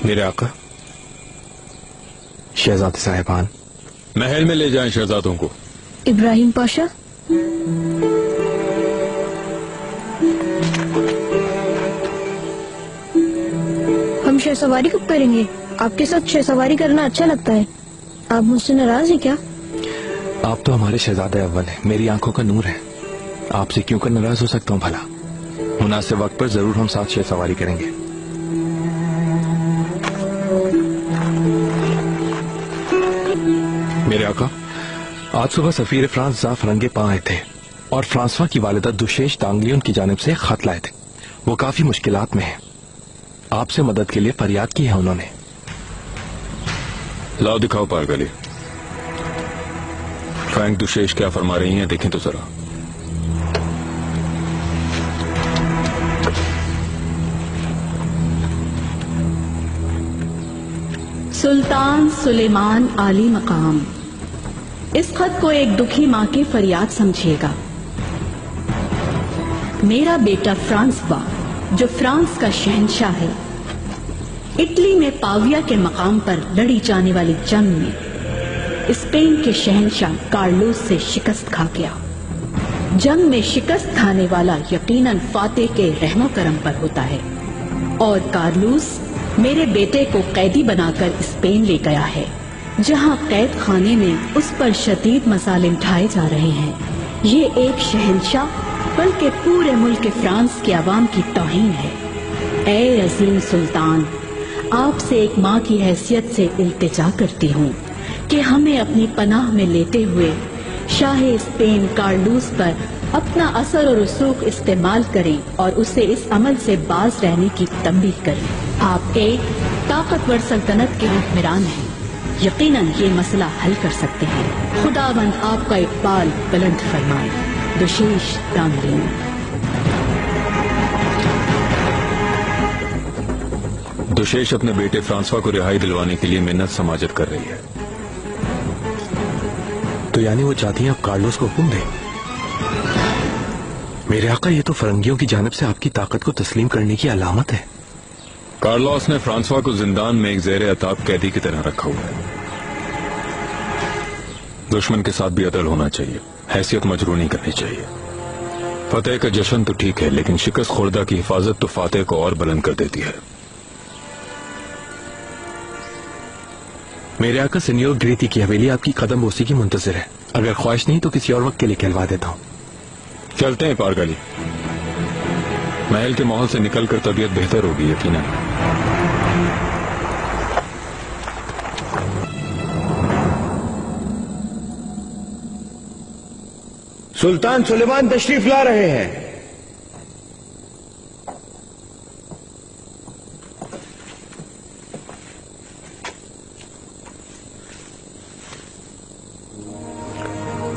मेरे आका, शहजादे साहिबान। महल में ले जाएं शहजादों को। इब्राहिम पाशा, हम शहसवारी कब करेंगे? आपके साथ शहसवारी करना अच्छा लगता है। आप मुझसे नाराज हैं क्या? आप तो हमारे शहजादे अव्वल हैं, मेरी आंखों का नूर है। आपसे क्यों कर नाराज हो सकता हूँ भला? मुनासिब वक्त पर जरूर हम साथ शहसवारी करेंगे। मेरे आका, आज सुबह सफीर फ्रांस ज़ाफ रंगे पांव आए थे और फ्रांसवा की वालिदा दुशेश दांगलियन की जानिब से खत लाए थे। वो काफी मुश्किलात में है। आपसे मदद के लिए फरियाद की है उन्होंने। लाओ दिखाओ पारगली। फ्रैंक दुशेश क्या फरमा रही हैं, देखें तो जरा। सुल्तान सुलेमान आली मकाम, इस खत को एक दुखी मां की फरियाद समझिएगा। मेरा बेटा फ्रांसवा, जो फ्रांस का शहंशाह है, इटली में पाविया के मकाम पर लड़ी जाने वाली जंग में स्पेन के शहंशाह कार्लोस से शिकस्त खा गया। जंग में शिकस्त खाने वाला यकीनन फातेह के रहमो करम पर होता है और कार्लोस मेरे बेटे को कैदी बनाकर स्पेन ले गया है, जहां कैद खाने में उस पर शदीद मसालिम ढाए जा रहे हैं। ये एक शहंशाह बल्कि पूरे मुल्क फ्रांस के अवाम की तौहीन है। ए अजीम सुल्तान, आपसे एक माँ की हैसियत से इल्तिजा करती हूँ कि हमें अपनी पनाह में लेते हुए शाह स्पेन कार्लोस पर अपना असर और रसूख इस्तेमाल करें और उसे इस अमल से बाज रहने की तंबीह करें। आप एक ताकतवर सल्तनत के हुक्मरान हैं, यकीनन ये मसला हल कर सकते हैं। खुदावंद आपका इकबाल बुलंद फरमाए। दुशेश दांगलियन। दुशेश अपने बेटे फ्रांसवा को रिहाई दिलवाने के लिए मिन्नत समाजत कर रही है। तो यानी वो चाहती हैं आप कार्लोस को हुक्म दें? मेरे आका, ये तो फरंगियों की जानिब से आपकी ताकत को तस्लीम करने की अलामत है। कार्लोस ने फ्रांसवा को जिंदान में एक ज़ेरे अताब कैदी की तरह रखा हुआ है। दुश्मन के साथ भी अदल होना चाहिए, हैसियत मजरू नहीं करनी चाहिए। फतेह का जश्न तो ठीक है, लेकिन शिकस्त खुर्दा की हिफाजत तो फातेह को और बुलंद कर देती है। मेरे आका, सीनियर ग्रीती की हवेली आपकी कदम बोसी की मुंतजिर है। अगर ख्वाहिश नहीं तो किसी और वक्त के लिए कहलवा देता हूँ। चलते हैं पारगली। महल के माहौल से निकलकर तबीयत बेहतर होगी यकीनन। सुल्तान सुलेमान तशरीफ ला रहे हैं।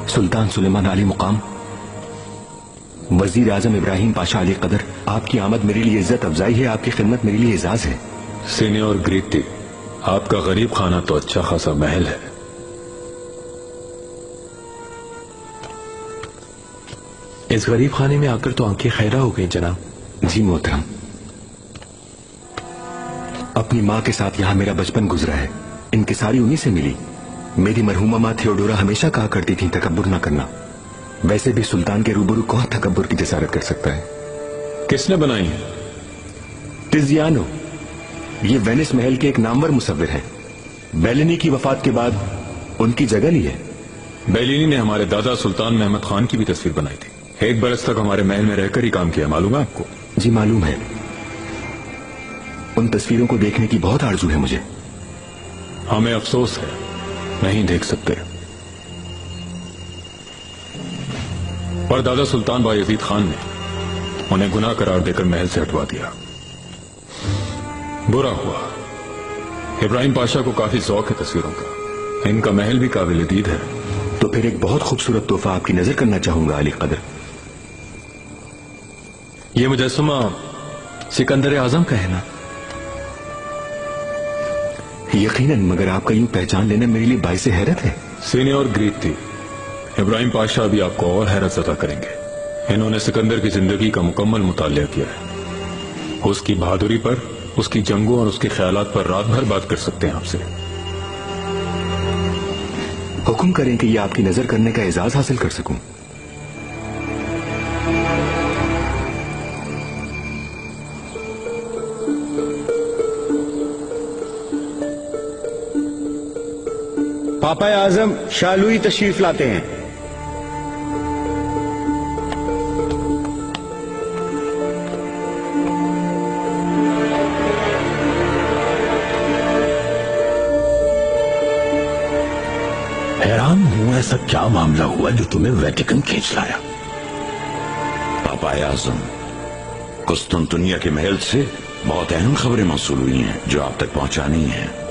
सुल्तान सुलेमान आली मुकाम, वजीर आजम इब्राहिम पाशा अली कदर, आपकी आमद मेरे लिए इज्जत अफजाई है, आपकी खिदमत मेरे लिए एजाज है। सीनियर ग्रीती, आपका गरीब खाना तो अच्छा खासा महल है। इस गरीब खाने में आकर तो आंखें खैरा हो गई जनाब। जी मोहतरम, अपनी माँ के साथ यहाँ मेरा बचपन गुजरा है, इनकिसारी उन्हीं से मिली। मेरी मरहूमा माँ थियोडोरा हमेशा कहा करती थी तकब्बुर ना करना। वैसे भी सुल्तान के रूबरू कौन तकब्बुर की जसारत कर सकता है? किसने बनाई है? टिजियानो, ये वेनिस महल के एक नामवर मुसव्विर हैं। बेलिनी की वफात के बाद उनकी जगह ली है। बेलिनी ने हमारे दादा सुल्तान महमद खान की भी तस्वीर बनाई थी। एक बरस तक हमारे महल में रहकर ही काम किया, मालूम है आपको? जी मालूम है। उन तस्वीरों को देखने की बहुत आरजू है मुझे। हमें अफसोस है, नहीं देख सकते। पर दादा सुल्तान बायजीद खान ने उन्हें गुनाह करार देकर महल से हटवा दिया। बुरा हुआ। इब्राहिम पाशा को काफी शौक है तस्वीरों का, इनका महल भी काबिल दीद है। तो फिर एक बहुत खूबसूरत तोहफा आपकी नजर करना चाहूंगा अली कदर। ये मुजस्समा सिकंदर आजम का है ना? यकीनन, मगर आपका यूं पहचान लेना मेरे लिए बाइसे हैरत है। सीनियर ग्रीती, इब्राहिम पाशा भी आपको और हैरत ज़दा करेंगे। इन्होंने सिकंदर की जिंदगी का मुकम्मल मुतालिया किया है। उसकी बहादुरी पर उसकी जंगों और उसके ख्यालात पर रात भर बात कर सकते हैं आपसे। हुक्म करें कि ये आपकी नजर करने का एजाज हासिल कर सकूं। पापा आजम शालुई तशरीफ लाते हैं। हैरान हूं, ऐसा क्या मामला हुआ जो तुम्हें वेटिकन खींच लाया? पापा आजम, कुस्तुनतुनिया के महल से बहुत अहम खबरें मौसूल हुई हैं जो आप तक पहुंचानी हैं।